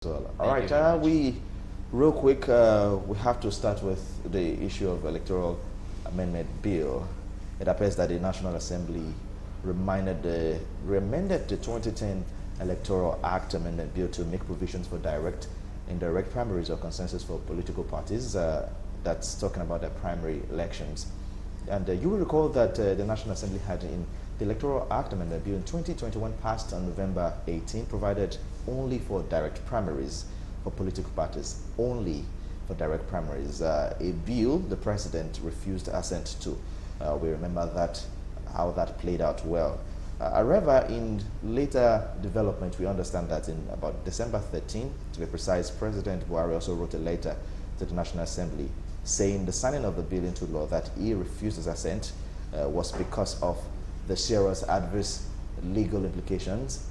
Well, all right, real quick, we have to start with the issue of Electoral Amendment Bill. It appears that the National Assembly remanded the 2010 Electoral Act Amendment Bill to make provisions for direct, indirect primaries or consensus for political parties. That's talking about the primary elections. And you will recall that the National Assembly had in the Electoral Act Amendment Bill in 2021 passed on November 18 provided only for direct primaries for political parties, only for direct primaries. A bill the president refused assent to. We remember that, how that played out well. However, in later development, we understand that in about December 13, to be precise, President Buhari also wrote a letter to the National Assembly saying the signing of the bill into law that he refused his assent was because of the serious adverse legal implications.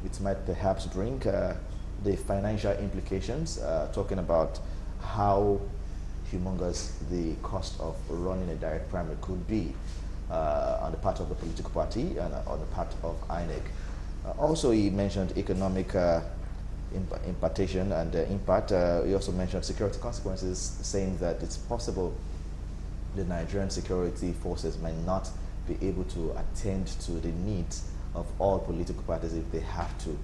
It might perhaps bring the financial implications, talking about how humongous the cost of running a direct primary could be on the part of the political party and on the part of INEC. Also, he mentioned economic impartation and impact. He also mentioned security consequences, saying that it's possible the Nigerian security forces might not be able to attend to the needs of all political parties if they have to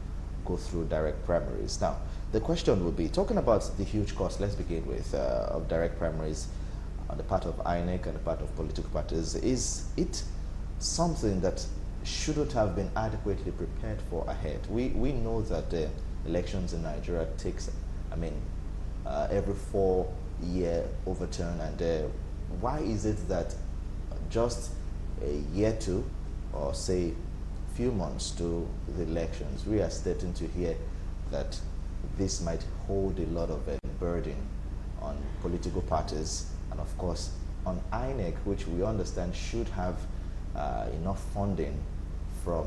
go through direct primaries. Now, the question would be, talking about the huge cost, let's begin with, of direct primaries on the part of INEC and the part of political parties, is it something that shouldn't have been adequately prepared for ahead? We know that the elections in Nigeria takes, every 4-year overturn, and why is it that just a year to, or say few months to the elections, we are starting to hear that this might hold a lot of a burden on political parties and of course on INEC, which we understand should have enough funding for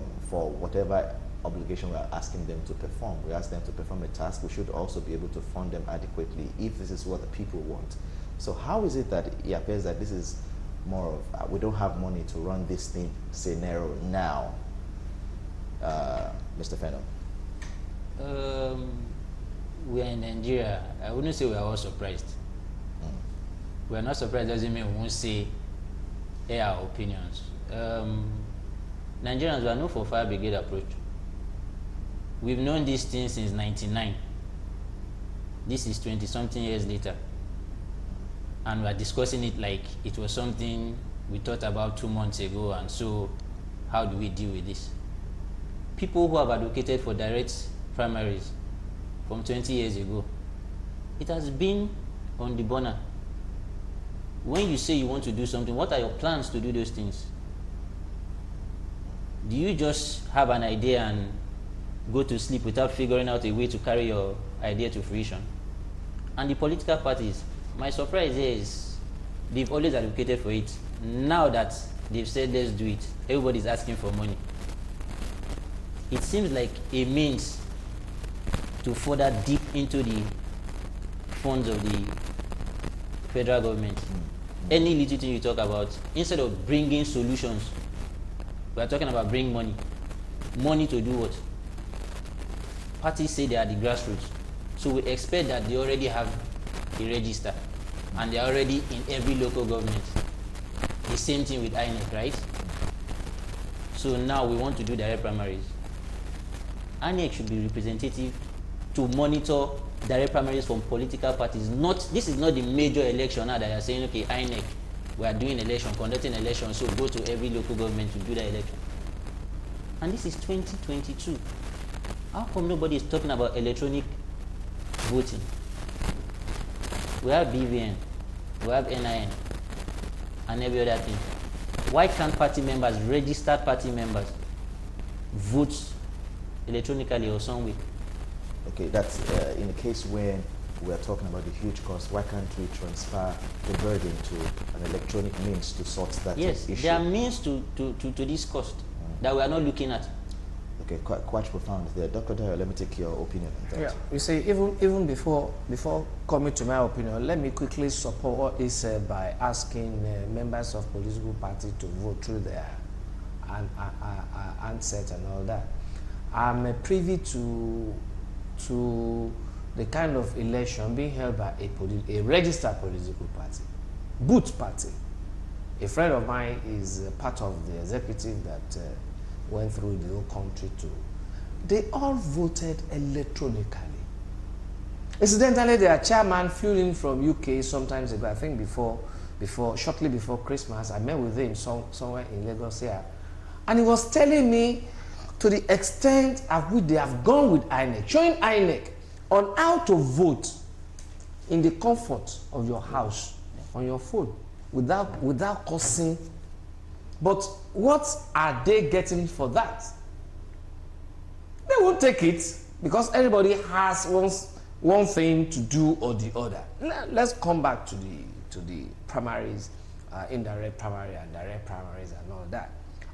whatever obligation we are asking them to perform. We ask them to perform a task, we should also be able to fund them adequately if this is what the people want. So how is it that it appears that this is more of, we don't have money to run this thing scenario now? Mr. Feno. We are in Nigeria. I wouldn't say we are all surprised. We are not surprised doesn't mean we won't say our opinions. Nigerians were known for fire brigade approach. We've known this thing since '99. This is 20-something years later. And we're discussing it like it was something we thought about 2 months ago, and so how do we deal with this? People who have advocated for direct primaries from 20 years ago, it has been on the burner. When you say you want to do something, what are your plans to do those things? Do you just have an idea and go to sleep without figuring out a way to carry your idea to fruition? And the political parties, my surprise is they've always advocated for it. Now that they've said let's do it, everybody's asking for money. It seems like a means to further deep into the funds of the federal government. Any little thing you talk about, instead of bringing solutions, we are talking about bring money. Money to do what? Parties say they are the grassroots. So we expect that they already have a register and they are already in every local government. The same thing with INEC, right? So now we want to do direct primaries. INEC should be representative to monitor direct primaries from political parties. This is not the major election now that you are saying, okay, INEC, we are doing election, conducting election, so go to every local government to do the election. And this is 2022. How come nobody is talking about electronic voting? We have BVN, we have NIN, and every other thing. Why can't party members, registered party members, vote electronically or some way? Okay, that's in the case where we are talking about the huge cost, why can't we transfer the burden to an electronic means to sort that issue? Yes, there are means to this cost that we are not looking at. Okay, quite profound there. Dr. Dayo, let me take your opinion on that. Yeah, you see, even before coming to my opinion, let me quickly support what is said by asking members of political parties to vote through their handset and all that. I'm privy to the kind of election being held by a registered political party, boot party. A friend of mine is part of the executive that went through the whole country too. They all voted electronically. Incidentally, their chairman flew in from UK sometimes ago, I think shortly before Christmas. I met with him somewhere in Lagos here. And he was telling me to the extent at which they have gone with INEC, showing INEC on how to vote in the comfort of your house, on your phone, without causing. But what are they getting for that? They won't take it because everybody has one thing to do or the other. Let's come back to the primaries, indirect primary and direct primaries and all that.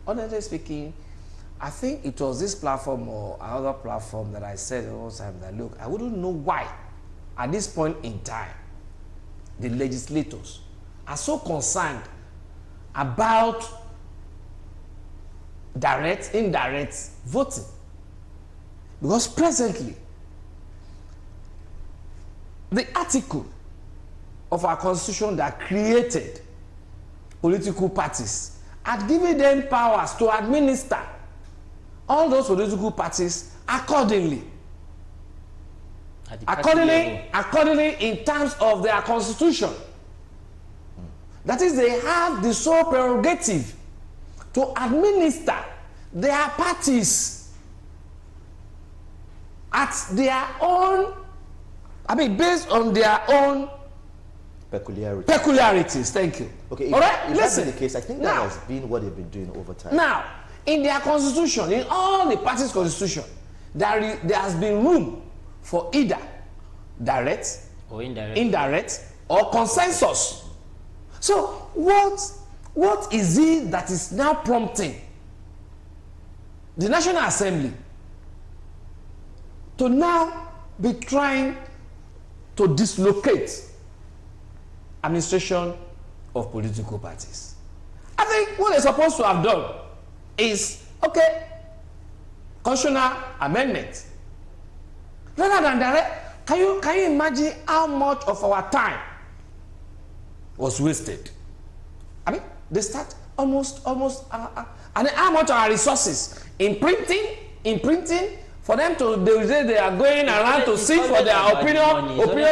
Honestly speaking, I think it was this platform or another platform that I said all the time that, look, I wouldn't know why at this point in time the legislators are so concerned about direct, indirect voting. Because presently, the article of our constitution that created political parties had given them powers to administer all those political parties accordingly. Accordingly in terms of their constitution. That is, they have the sole prerogative to administer their parties at their own, based on their own peculiarities. Thank you. Okay, all right, if listen. That's the case, I think that has been what they've been doing over time. Now, in their constitution, in all the parties' constitution, there has been room for either direct or indirect or consensus. So what is it that is now prompting the National Assembly to now be trying to dislocate administration of political parties? I think what they're supposed to have done is, okay, constitutional amendment. Rather than direct, can you imagine how much of our time was wasted? They start almost, and then how much of our resources in printing for them to, they are going around to seek for their opinion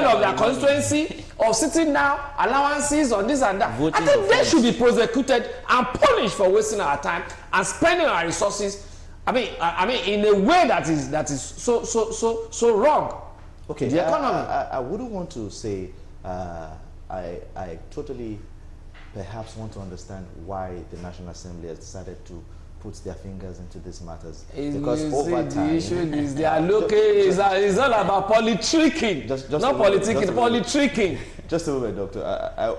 of their constituency, or sitting down, allowances on this and that. I think they should be prosecuted and punished for wasting our time and spending our resources. In a way that is so wrong. Okay, the economy. I wouldn't want to say I totally perhaps want to understand why the National Assembly has decided to put their fingers into these matters. Because over time, the issue is they are looking. It's all about politicking. Not politicking, politicking. Just a moment, Doctor.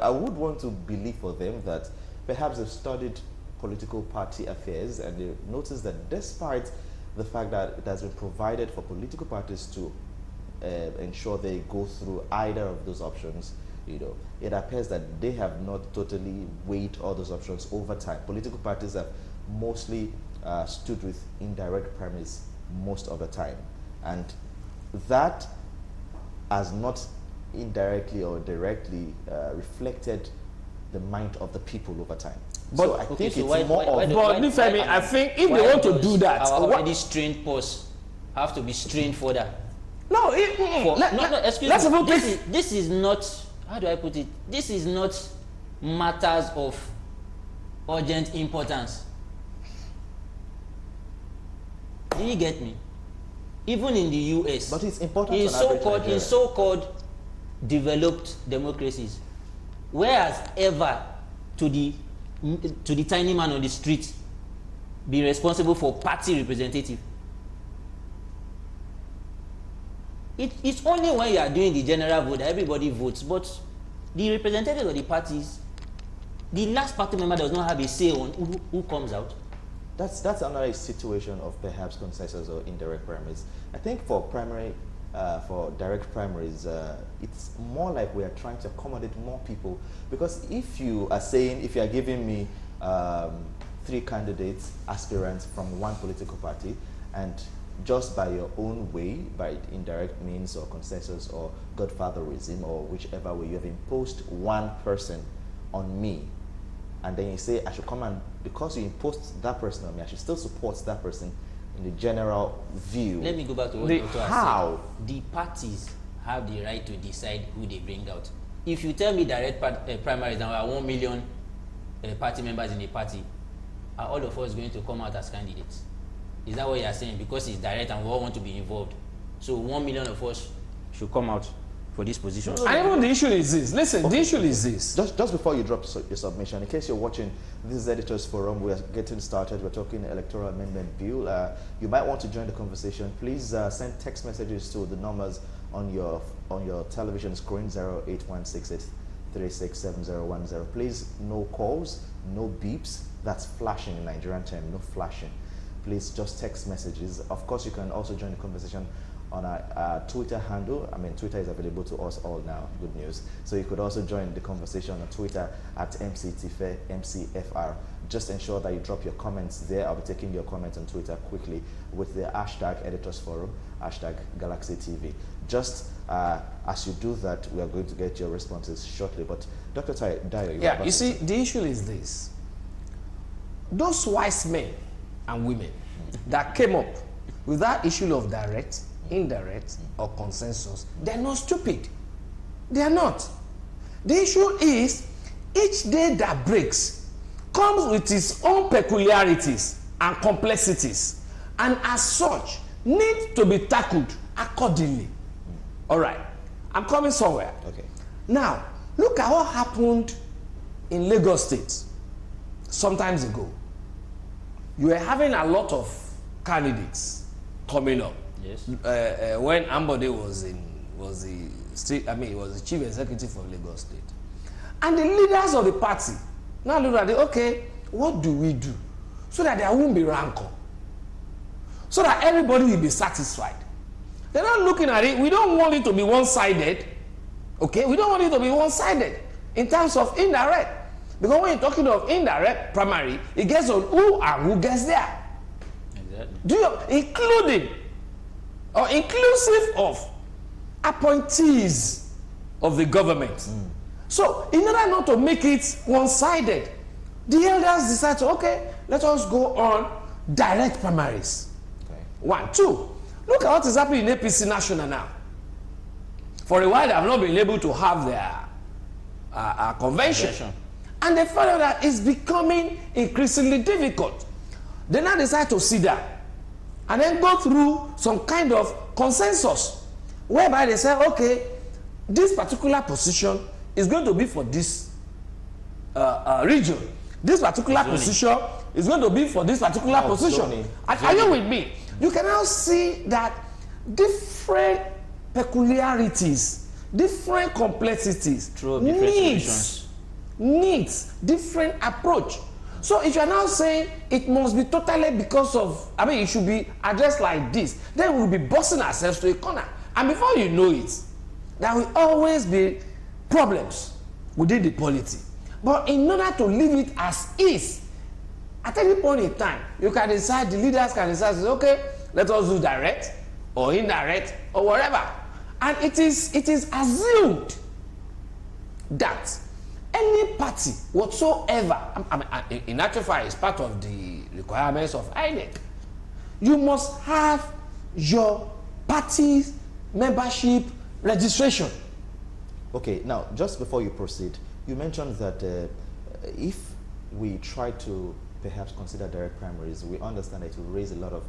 I would want to believe for them that perhaps they've studied political party affairs and they noticed that despite the fact that it has been provided for political parties to ensure they go through either of those options, it appears that they have not totally weighed all those options over time. Political parties have mostly stood with indirect primaries most of the time, and that has not indirectly or directly reflected the mind of the people over time. But so I think it's more of. But I think if they want to do that, our already strained posts have to be strained further. No, excuse me. This is not. How do I put it? This is not matters of urgent importance. Do you get me? Even in the US, but it's important in so-called developed democracies, whereas ever to the tiny man on the street be responsible for party representative? It's only when you are doing the general vote that everybody votes, but the representatives of the parties, the last party member does not have a say on who comes out. That's another situation of perhaps consensus or indirect primaries. I think for direct primaries, it's more like we are trying to accommodate more people, because if you are giving me 3 candidates, aspirants from one political party, and just by your own way, by indirect means or consensus or godfatherism or whichever way, you have imposed one person on me, and then you say I should come and, because you imposed that person on me, I should still support that person in the general view. Let me go back to what Dr. has said. The parties have the right to decide who they bring out. If you tell me direct primaries and we are 1 million party members in a party, are all of us going to come out as candidates? Is that what you are saying? Because it's direct and we all want to be involved. So 1 million of us should come out for this position. And even the issue is this. Listen, the issue is this. Just before you drop your submission, in case you're watching, this is Editors Forum. We're getting started. We're talking Electoral Amendment Bill. You might want to join the conversation. Please send text messages to the numbers on your television screen, 08168367010. Please, no calls, no beeps. That's flashing in Nigerian term, no flashing. Please just text messages. Of course, you can also join the conversation on our Twitter handle. I mean, Twitter is available to us all now. Good news. So you could also join the conversation on Twitter at MCFR. Just ensure that you drop your comments there. I'll be taking your comments on Twitter quickly with the hashtag Editors Forum, hashtag Galaxy TV. Just as you do that, we are going to get your responses shortly. But Dr. Dayo, yeah, you see, the issue is this. Those wise men and women that came up with that issue of direct, indirect, or consensus, they're not stupid. They are not. The issue is, each day that breaks comes with its own peculiarities and complexities, and as such, needs to be tackled accordingly. All right, I'm coming somewhere. Okay. Now, look at what happened in Lagos State some times ago. You were having a lot of candidates coming up. Yes. When Ambode was the chief executive of Lagos State, and the leaders of the party now look at it. Okay, what do we do so that there won't be rancor, so that everybody will be satisfied? They're not looking at it. We don't want it to be one-sided. Okay, we don't want it to be one-sided in terms of indirect. Because when you're talking of indirect primary, it gets on who and who gets there. Exactly. Inclusive of appointees of the government. So, in order not to make it one-sided, the elders decided, okay, let us go on direct primaries. Okay. 1, 2. Look at what is happening in APC National now. For a while, they have not been able to have their convention. And they found out that it's becoming increasingly difficult. They now decide to sit down and then go through some kind of consensus, whereby they say, okay, this particular position is going to be for this region. This particular position is going to be for this particular position. Are you with me? You can now see that different peculiarities, different complexities, needs different approach. So if you are now saying it must be totally because of, it should be addressed like this, then we'll be busting ourselves to a corner. And before you know it, there will always be problems within the polity. But in order to leave it as is, at any point in time, you can decide, the leaders can decide, okay, let us do direct or indirect or whatever. And it is assumed that any party whatsoever, in actual fact, is part of the requirements of INEC, you must have your party's membership registration. Okay, now, just before you proceed, you mentioned that if we try to perhaps consider direct primaries, we understand that it will raise a lot of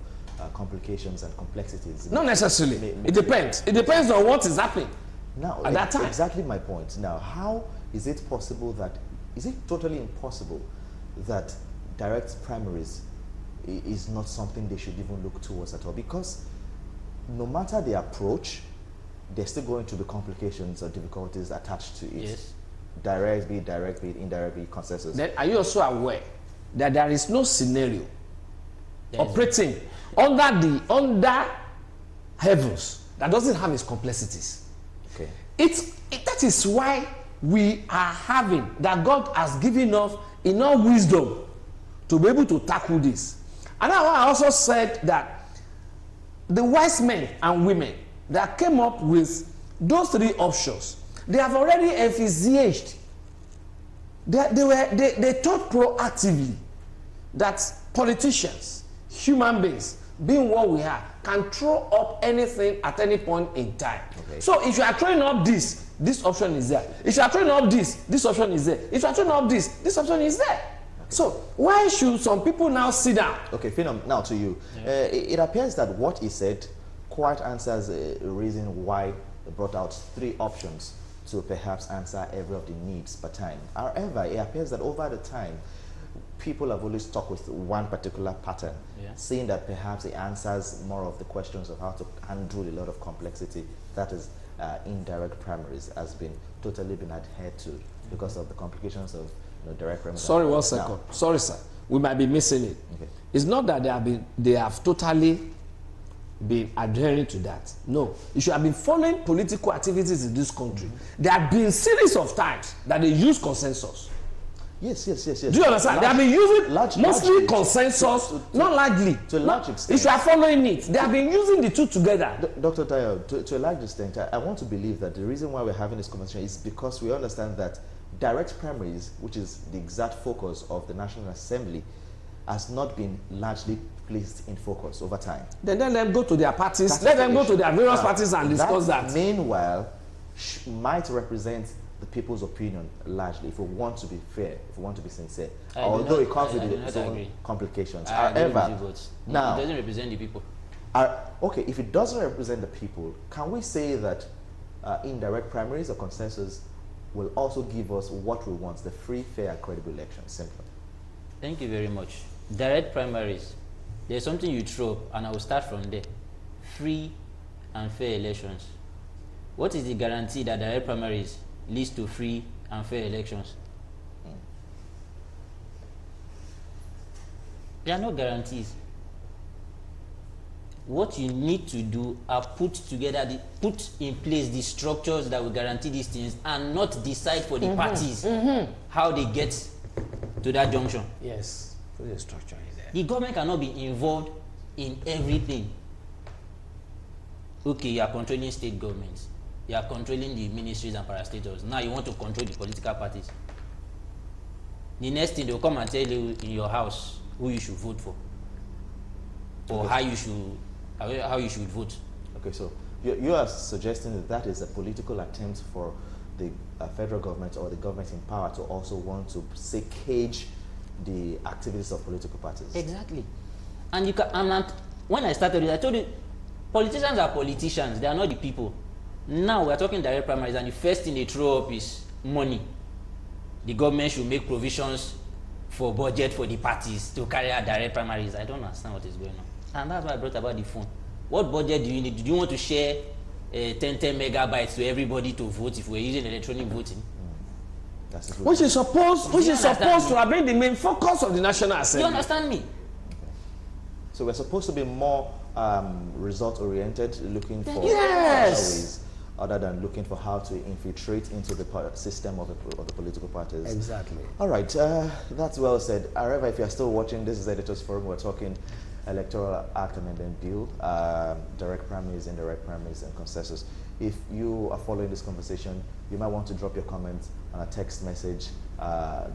complications and complexities. Not necessarily. It depends. It depends on what is happening now at that time. Exactly my point. Now, how is it possible that, is it totally impossible that direct primaries is not something they should even look towards at all? Because no matter the approach, there's still going to be complications or difficulties attached to it. Yes. Direct, be indirect, be consensus. Then are you also aware that there is no scenario operating under heavens that doesn't have its complexities? Okay. That is why we are having, that God has given us enough wisdom to be able to tackle this. And I also said that the wise men and women that came up with those three options, they have already envisaged. They thought proactively that politicians, human beings, being what we are, can throw up anything at any point in time. Okay. So if you are throwing up this option is there. If you are throwing up this option is there. If you are throwing up this option is there. Okay. So why should some people now sit down? Okay, Phenom, now to you. Yeah. It appears that what he said quite answers a reason why they brought out three options to perhaps answer every of the needs per time. However, it appears that over the time, people have always stuck with one particular pattern, seeing that perhaps it answers more of the questions of how to handle a lot of complexity, that is indirect primaries, has been totally been adhered to because of the complications of direct primaries. Sorry, 1 second. Sorry, sir. We might be missing it. Okay. It's not that they have totally been adhering to that. No. You should have been following political activities in this country. There have been series of times that they use consensus. Yes. Do you understand? They have been using mostly consensus, not largely. To a large extent. If you are following it, they have been using the two together. Dr. Tayo, to a large extent, I want to believe that the reason why we're having this conversation is because we understand that direct primaries, which is the exact focus of the National Assembly, has not been largely placed in focus over time. Then let them go to their parties, let them go to their various parties and discuss that. Meanwhile, might represent the people's opinion largely, if we want to be fair, if we want to be sincere, although it comes with its own complications. However, now it doesn't represent the people. Okay, if it doesn't represent the people, can we say that indirect primaries or consensus will also give us what we want, the free, fair, and credible election? Simple. Thank you very much. Direct primaries, there's something you throw up, and I will start from there. Free and fair elections. What is the guarantee that direct primaries leads to free and fair elections? There are no guarantees. What you need to do are put in place the structures that will guarantee these things, and not decide for the parties how they get to that junction. Yes, put the structure in there. The government cannot be involved in everything. Okay, you are controlling state governments. You are controlling the ministries and parastatals. Now you want to control the political parties. The next thing, they will come and tell you in your house who you should vote for, or how you should vote. Okay, so you are suggesting that that is a political attempt for the federal government or the government in power to also want to, say, cage the activities of political parties. Exactly. And you can, when I started it, I told you, politicians are politicians. They are not the people. Now we are talking direct primaries, and the first thing they throw up is money. The government should make provisions for budget for the parties to carry out direct primaries. I don't understand what is going on. And that's why I brought about the phone. What budget do you need? Do you want to share 10 megabytes to everybody to vote if we're using electronic voting? Which is supposed to have been the main focus of the National Assembly. You understand me? Okay. So we're supposed to be more result-oriented, looking for ways other than looking for how to infiltrate into the system of the political parties. Exactly. All right, that's well said. However, if you're still watching, this is Editors Forum. We're talking Electoral Act Amendment Bill, direct primaries, indirect primaries, and consensus. If you are following this conversation, you might want to drop your comments on a text message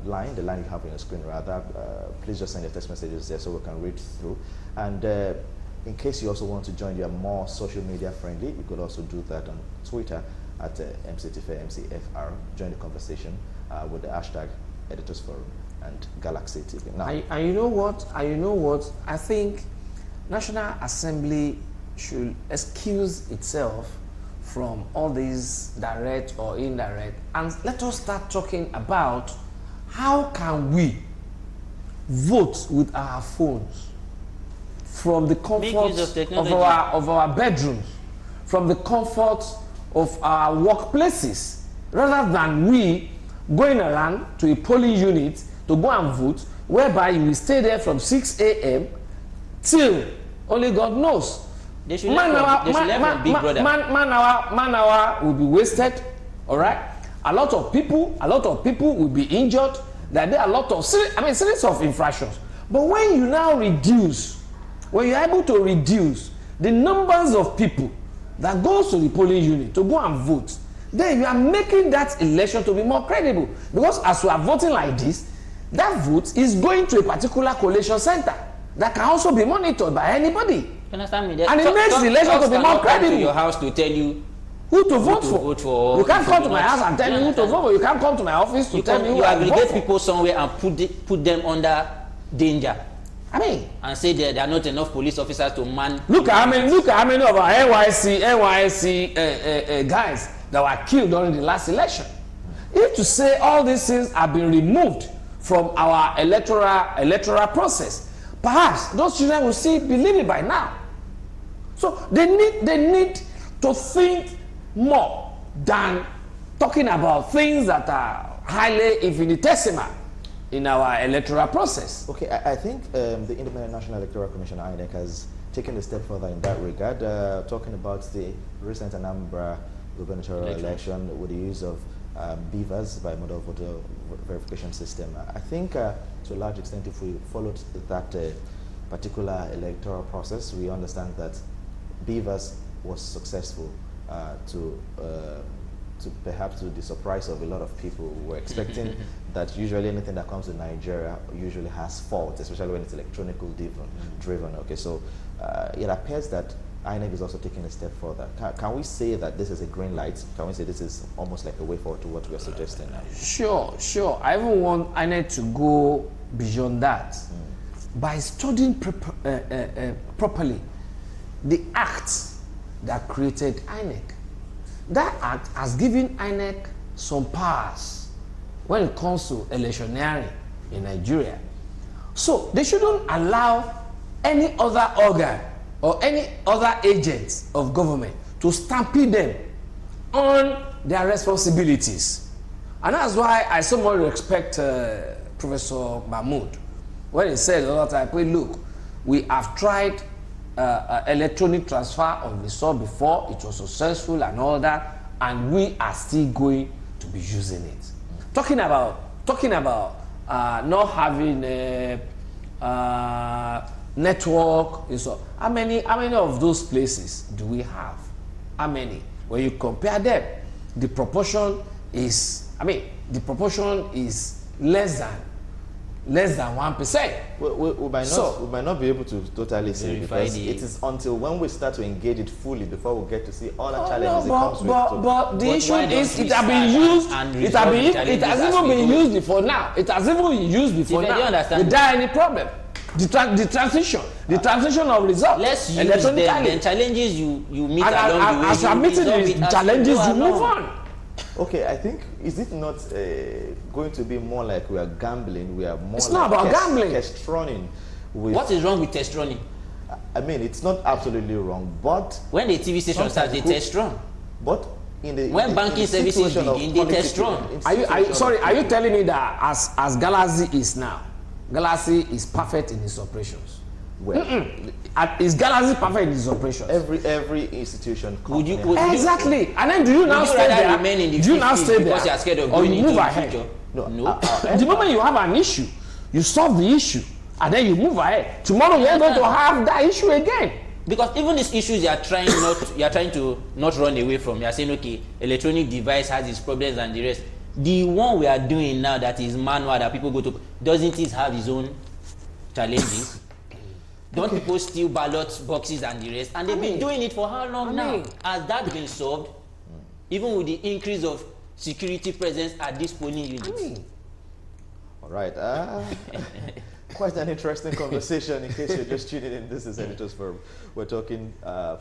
line, the line you have on your screen rather. Please just send your text messages there so we can read through. And in case you also want to join, you're more social media friendly, you could also do that on Twitter at MCTFR, Join the conversation with the hashtag Editors Forum and Galaxy TV. Now, and you know what? I think National Assembly should excuse itself from all these direct or indirect, and let us start talking about how can we vote with our phones from the comfort of our bedrooms, from the comfort of our workplaces, rather than we going around to a polling unit to go and vote, whereby you will stay there from 6 a.m. till only God knows. Man hour will be wasted. All right, a lot of people will be injured. There are a lot of series of infractions. But when you now reduce, when you're able to reduce the numbers of people that goes to the polling unit to go and vote, then you are making that election to be more credible. Because as you are voting like this, that vote is going to a particular collation center that can also be monitored by anybody. You understand me? And it makes the election to be more credible. To your house to tell you who to vote for. You can't come to my house and tell me who to vote for. You can't come to my office to tell me who to vote for. You aggregate people somewhere and put them under danger. I mean, and say there are not enough police officers to man. Look at how many of our NYC guys that were killed during the last election. If to say all these things have been removed from our electoral process, perhaps those children will still believe it by now. So they need to think more than talking about things that are highly infinitesimal in our electoral process. Okay, I think the Independent National Electoral Commission, INEC, has taken a step further in that regard, talking about the recent Anambra gubernatorial election with the use of beavers by model voter verification system. I think to a large extent, if we followed that particular electoral process, we understand that beavers was successful to perhaps to the surprise of a lot of people who were expecting that usually anything that comes to Nigeria usually has faults, especially when it's electronically driven. Okay, so it appears that INEC is also taking a step further. Can we say that this is a green light? Can we say this is almost like a way forward to what we are suggesting now? Sure. I even want INEC to go beyond that by studying properly the act that created INEC. That act has given INEC some powers when it comes to electioneering in Nigeria. So they shouldn't allow any other organ or any other agents of government to stampede them on their responsibilities. And that's why I so much respect Professor Mahmood when he said all the time, look, we have tried electronic transfer of result before, it was successful and all that, and we are still going to be using it. Talking about not having a network, so how many of those places do we have? How many? When you compare them, the proportion is less than 1%. We might not be able to totally say, because it is until when we start to engage it fully before we get to see all the challenges it comes with. But the issue is it has been used. It has even been used before now. It has even been used before now without any problem. The transition of results. Let's use the challenges you meet along the way. As you are meeting the challenges, you move on. Okay, I think, is it not going to be more like we are gambling? We are more. It's not about gambling. Testosterone. What is wrong with testosterone? I mean, it's not absolutely wrong, but when the TV station starts, they testosterone. But when banking services begin, they testosterone. Are you telling me that as Galaxy is now, Galaxy is perfect in its operations? Well, is Galaxy perfect in its operations? Every institution. Would you exactly? And then do you now stay there? Do you now stay there? Because you are scared of or going you into move the ahead? future? No. The moment you have an issue, you solve the issue, and then you move ahead. Tomorrow you are going to have that issue again. Because even these issues you are trying to not run away from. You are saying, okay, electronic device has its problems and the rest. The one we are doing now that is manual that people go to, doesn't it have its own challenges? Don't people steal ballot boxes and the rest? And they've been doing it for how long now? Has that been solved? Even with the increase of security presence at this polling unit. All right. Quite an interesting conversation. In case you're just tuning in, this is Editors Forum. We're talking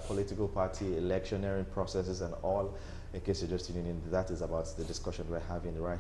political party electioneering processes and all. In case you're just tuning in, that is about the discussion we're having right